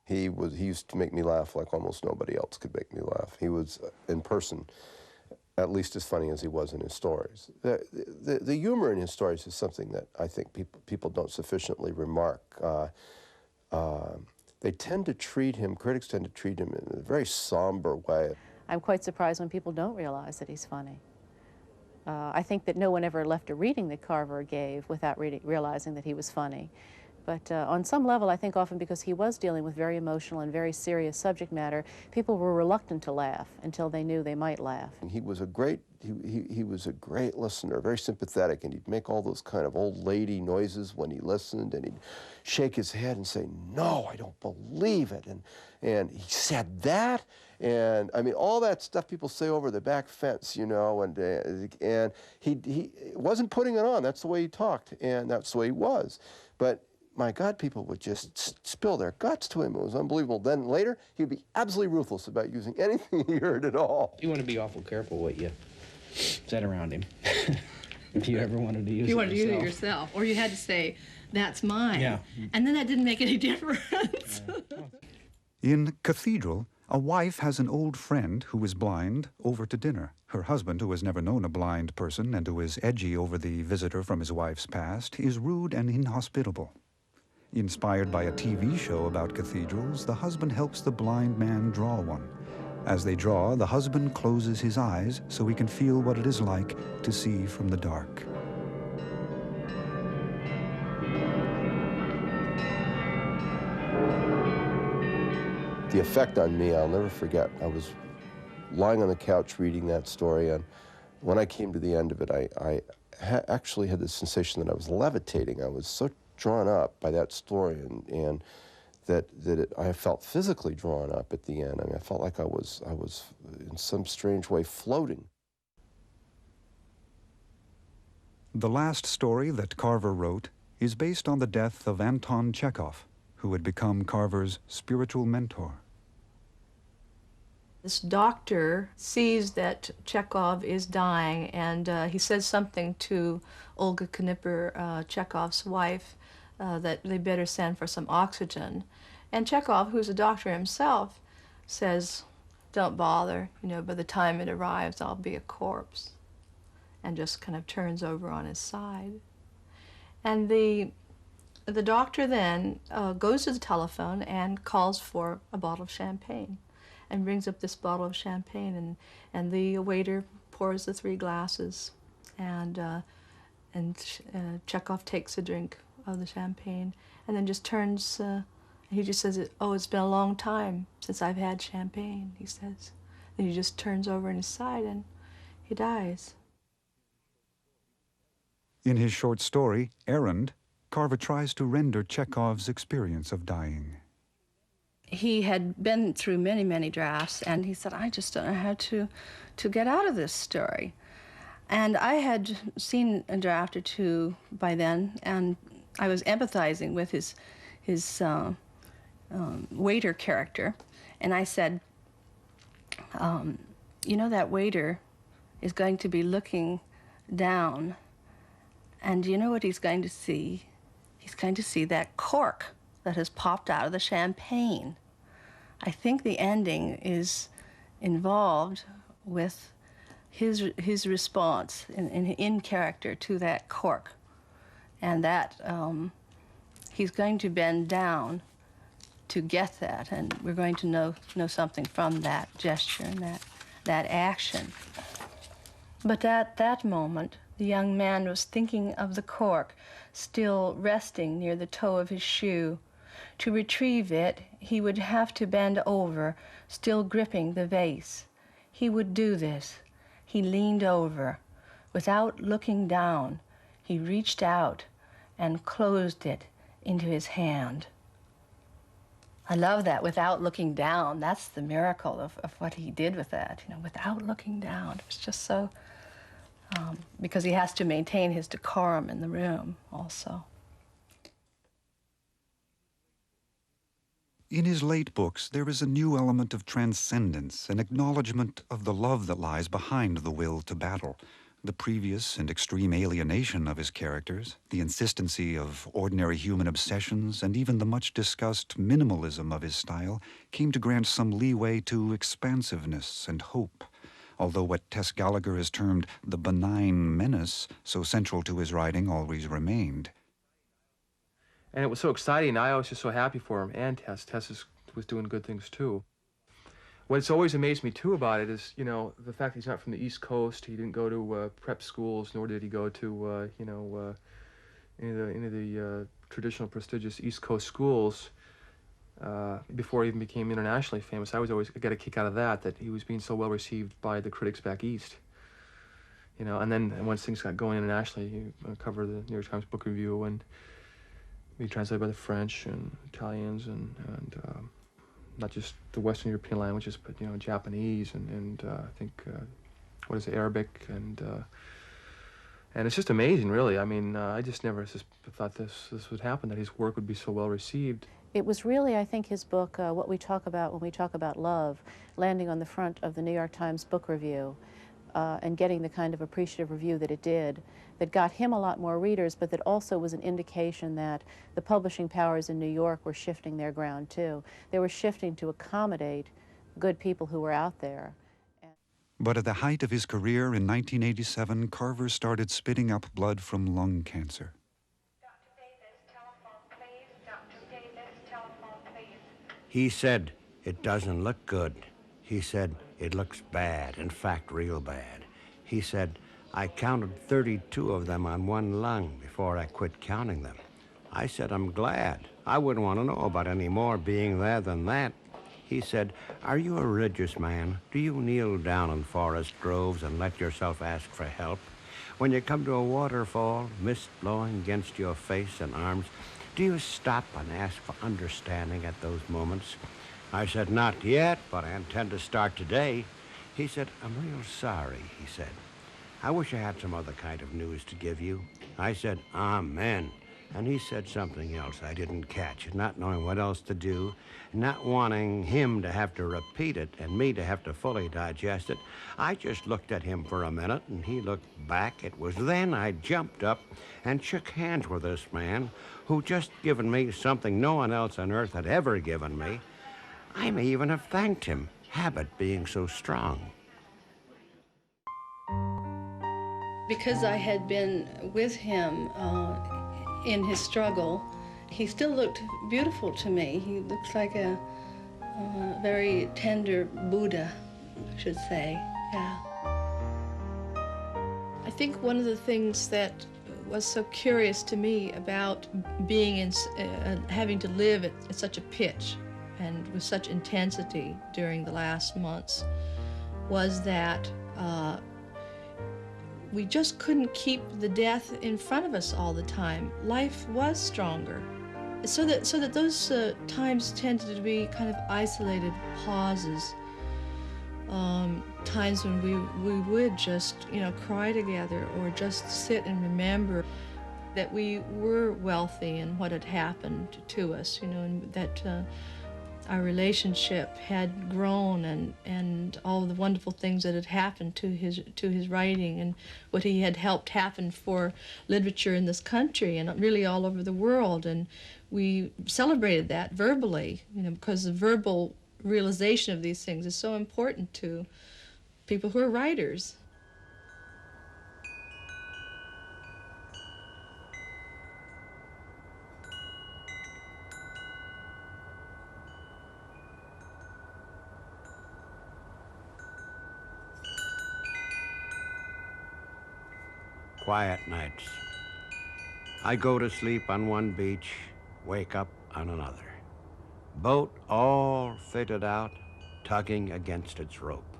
He used to make me laugh like almost nobody else could make me laugh. He was, in person, at least as funny as he was in his stories. The humor in his stories is something that I think people don't sufficiently remark. They tend to treat him, critics tend to treat him in a very somber way. I'm quite surprised when people don't realize that he's funny. I think that no one ever left a reading that Carver gave without realizing that he was funny. But on some level, I think often because he was dealing with very emotional and very serious subject matter, people were reluctant to laugh until they knew they might laugh. And he was a great listener, very sympathetic, and he'd make all those kind of old lady noises when he listened, and he'd shake his head and say, "No, I don't believe it," and he said that, and I mean all that stuff people say over the back fence, you know, and he wasn't putting it on. That's the way he talked, and that's the way he was, but. My God, people would just spill their guts to him. It was unbelievable. Then later, he'd be absolutely ruthless about using anything he heard at all. You want to be awful careful what you said around him. If you ever wanted to use it yourself. You wanted to use it yourself. Or you had to say, "That's mine." Yeah. And then that didn't make any difference. In Cathedral, a wife has an old friend who is blind over to dinner. Her husband, who has never known a blind person and who is edgy over the visitor from his wife's past, is rude and inhospitable. Inspired by a TV show about cathedrals, the husband helps the blind man draw one. As they draw, the husband closes his eyes so he can feel what it is like to see from the dark. The effect on me, I'll never forget. I was lying on the couch reading that story, and when I came to the end of it, I actually had the sensation that I was levitating. I was so drawn up by that story, and I felt physically drawn up at the end. I mean, I felt like I was in some strange way floating. The last story that Carver wrote is based on the death of Anton Chekhov, who had become Carver's spiritual mentor. This doctor sees that Chekhov is dying, and he says something to Olga Knipper, Chekhov's wife, that they better send for some oxygen. And Chekhov, who's a doctor himself, says, "Don't bother, you know, by the time it arrives, I'll be a corpse," and just kind of turns over on his side. And the doctor then goes to the telephone and calls for a bottle of champagne and brings up this bottle of champagne, and the waiter pours the 3 glasses, and Chekhov takes a drink of the champagne and then just turns, he just says, "Oh, it's been a long time since I've had champagne," he says. And he just turns over on his side and he dies. In his short story, Errand, Carver tries to render Chekhov's experience of dying. He had been through many, many drafts, and he said, "I just don't know how to get out of this story." And I had seen a draft or two by then, and I was empathizing with his waiter character, and I said, "You know, that waiter is going to be looking down, and you know what he's going to see? He's going to see that cork that has popped out of the champagne." I think the ending is involved with his response in character to that cork, and that he's going to bend down to get that, and we're going to know something from that gesture and that action. But at that moment, the young man was thinking of the cork still resting near the toe of his shoe. To retrieve it, he would have to bend over, still gripping the vase. He would do this. He leaned over. Without looking down, he reached out and closed it into his hand. I love that, without looking down. That's the miracle of what he did with that, you know, without looking down. It was just so, because he has to maintain his decorum in the room also. In his late books, there is a new element of transcendence, an acknowledgement of the love that lies behind the will to battle, The previous and extreme alienation of his characters, the insistency of ordinary human obsessions, and even the much-discussed minimalism of his style came to grant some leeway to expansiveness and hope, although what Tess Gallagher has termed the benign menace, so central to his writing, always remained. And it was so exciting. I was just so happy for him, and Tess. Tess was doing good things, too. What's always amazed me, too, about it is, you know, the fact that he's not from the East Coast. He didn't go to prep schools, nor did he go to, any of the traditional prestigious East Coast schools before he even became internationally famous. I got a kick out of that he was being so well received by the critics back east. You know, and then once things got going internationally, he covered the New York Times Book Review and be translated by the French and Italians and not just the Western European languages, but, you know, Japanese and I think, Arabic and it's just amazing, really. I mean, I just never thought this would happen, that his work would be so well received. It was really, I think, his book, what we talk about when we talk about love, landing on the front of the New York Times Book Review and getting the kind of appreciative review that it did, that got him a lot more readers, but that also was an indication that the publishing powers in New York were shifting their ground, too. They were shifting to accommodate good people who were out there. But at the height of his career in 1987, Carver started spitting up blood from lung cancer. Dr. Davis, telephone, please. Dr. Davis, telephone, please. He said, "It doesn't look good." He said, "It looks bad, in fact, real bad." He said, "I counted 32 of them on one lung before I quit counting them." I said, "I'm glad. I wouldn't want to know about any more being there than that." He said, "Are you a religious man? Do you kneel down in forest groves and let yourself ask for help? When you come to a waterfall, mist blowing against your face and arms, do you stop and ask for understanding at those moments?" I said, "Not yet, but I intend to start today." He said, "I'm real sorry," he said. "I wish I had some other kind of news to give you." I said, "Amen." And he said something else I didn't catch, not knowing what else to do, not wanting him to have to repeat it and me to have to fully digest it. I just looked at him for a minute, and he looked back. It was then I jumped up and shook hands with this man who just given me something no one else on earth had ever given me. I may even have thanked him, habit being so strong. Because I had been with him in his struggle, he still looked beautiful to me. He looks like a very tender Buddha, I should say, yeah. I think one of the things that was so curious to me about being in, having to live at such a pitch and with such intensity during the last months was that we just couldn't keep the death in front of us all the time. Life was stronger. So that those times tended to be kind of isolated pauses, times when we would just, you know, cry together or just sit and remember that we were wealthy and what had happened to us, you know, and that our relationship had grown and all the wonderful things that had happened to his writing and what he had helped happen for literature in this country and really all over the world. And we celebrated that verbally, you know, because the verbal realization of these things is so important to people who are writers. Quiet nights. I go to sleep on one beach, wake up on another. Boat all fitted out, tugging against its rope.